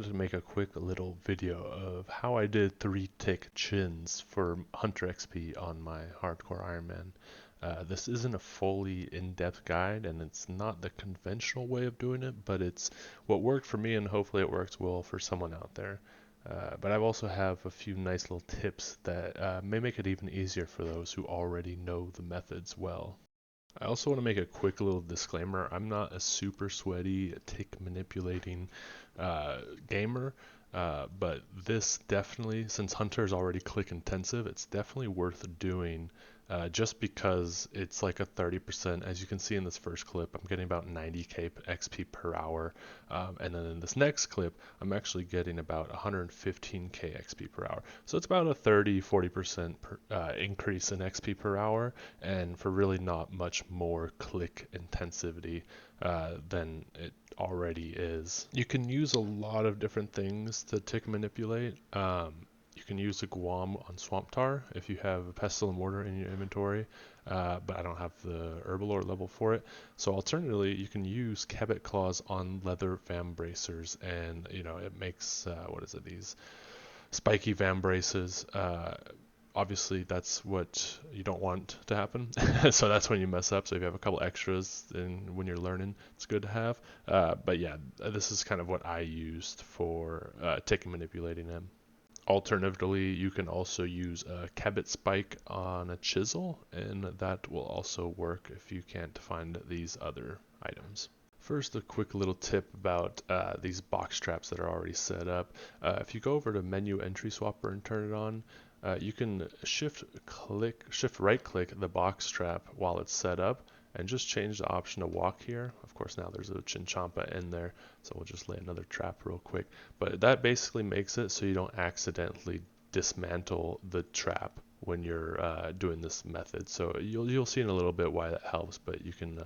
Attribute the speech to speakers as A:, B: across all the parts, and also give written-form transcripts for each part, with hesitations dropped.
A: wanted to make a quick little video of how I did 3-tick chins for Hunter XP on my Hardcore Iron Man. This isn't a fully in-depth guide, and it's not the conventional way of doing it, but it's what worked for me, and hopefully it works well for someone out there. But I also have a few nice little tips that may make it even easier for those who already know the methods well. I also want to make a quick little disclaimer. I'm not a super sweaty, tick manipulating gamer, but this definitely, since Hunter is already click intensive, it's definitely worth doing just because it's like a 30%. As you can see in this first clip, I'm getting about 90k XP per hour. And then in this next clip, I'm actually getting about 115k XP per hour. So it's about a 30-40% increase in XP per hour, and for really not much more click intensivity than it already is. You can use a lot of different things to tick manipulate. You can use a Guam on Swamp Tar if you have a Pestle and Mortar in your inventory, but I don't have the Herbalore level for it. So alternatively, you can use Cabot Claws on Leather Vambracers, and it makes these spiky Vambraces. Obviously, that's what you don't want to happen, so that's when you mess up. So if you have a couple extras, then when you're learning, it's good to have. But yeah, this is kind of what I used for tick manipulating him. Alternatively, you can also use a Cabot Spike on a chisel, and that will also work if you can't find these other items. First, a quick little tip about these box traps that are already set up. If you go over to Menu Entry Swapper and turn it on, you can shift right click the box trap while it's set up, and just change the option to walk here. Of course, now there's a Chinchompa in there, so we'll just lay another trap real quick. But that basically makes it so you don't accidentally dismantle the trap when you're doing this method. So you'll see in a little bit why that helps, but you can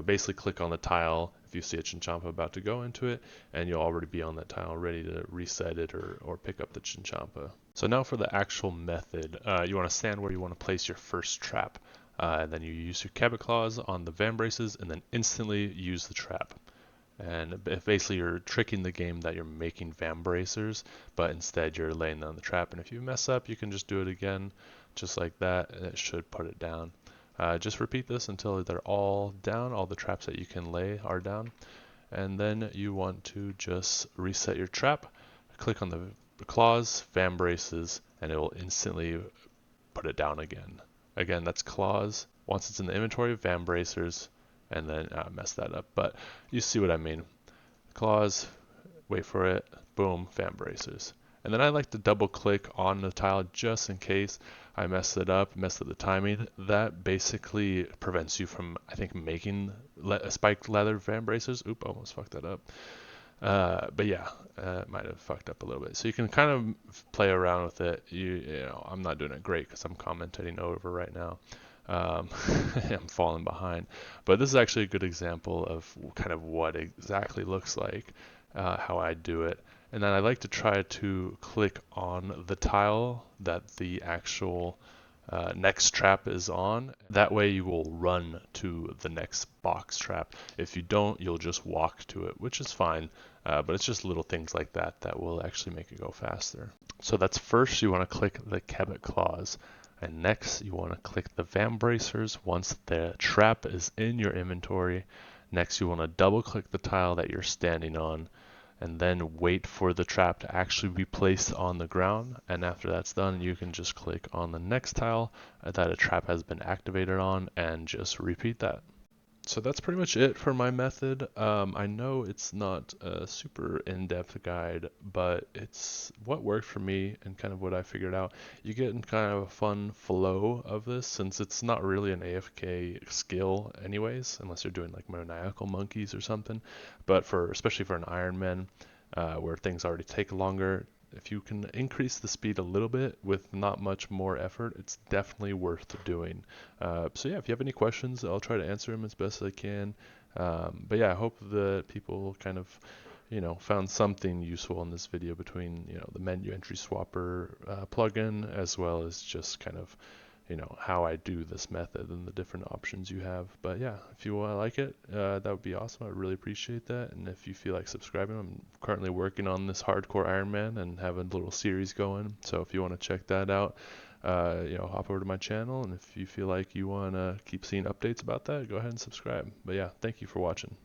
A: basically click on the tile if you see a Chinchompa about to go into it, and you'll already be on that tile ready to reset it or pick up the Chinchompa. So now for the actual method, you want to stand where you want to place your first trap. And then you use your Cabot Claws on the Vambraces, and then instantly use the trap. And basically you're tricking the game that you're making Vambracers, but instead you're laying down the trap. And if you mess up, you can just do it again, just like that, and it should put it down. Just repeat this until they're all down, all the traps that you can lay are down. And then you want to just reset your trap, click on the claws, Vambraces, and it will instantly put it down again. Again, that's claws. Once it's in the inventory, Vambracers, and then mess that up. But you see what I mean. Claws, wait for it, boom, Vambracers. And then I like to double click on the tile just in case I mess it up, mess up the timing. That basically prevents you from, I think, making spiked leather Vambracers. Oop, almost fucked that up. But yeah, might have fucked up a little bit. So you can kind of play around with it. I'm not doing it great because I'm commentating over right now. I'm falling behind. But this is actually a good example of kind of what it exactly looks like, how I do it. And then I like to try to click on the tile that the actual next trap is on. That way you will run to the next box trap. If you don't, you'll just walk to it, which is fine. But it's just little things like that that will actually make it go faster. So that's first you want to click the Cabot Claws. And next you want to click the Vambracers once the trap is in your inventory. Next you want to double click the tile that you're standing on, and then wait for the trap to actually be placed on the ground. And after that's done, you can just click on the next tile that a trap has been activated on and just repeat that. So that's pretty much it for my method. I know it's not a super in-depth guide, but it's what worked for me and kind of what I figured out. You get in kind of a fun flow of this since it's not really an AFK skill anyways, unless you're doing like maniacal monkeys or something. But especially for an Iron Man, where things already take longer, if you can increase the speed a little bit with not much more effort, it's definitely worth doing. So yeah, if you have any questions, I'll try to answer them as best as I can. But yeah, I hope that people kind of, found something useful in this video between, the menu entry swapper plugin as well as just kind of how I do this method and the different options you have. But yeah, if you like it, that would be awesome. I'd really appreciate that. And if you feel like subscribing, I'm currently working on this hardcore Iron Man and have a little series going. So if you want to check that out, hop over to my channel. And if you feel like you want to keep seeing updates about that, go ahead and subscribe. But yeah, thank you for watching.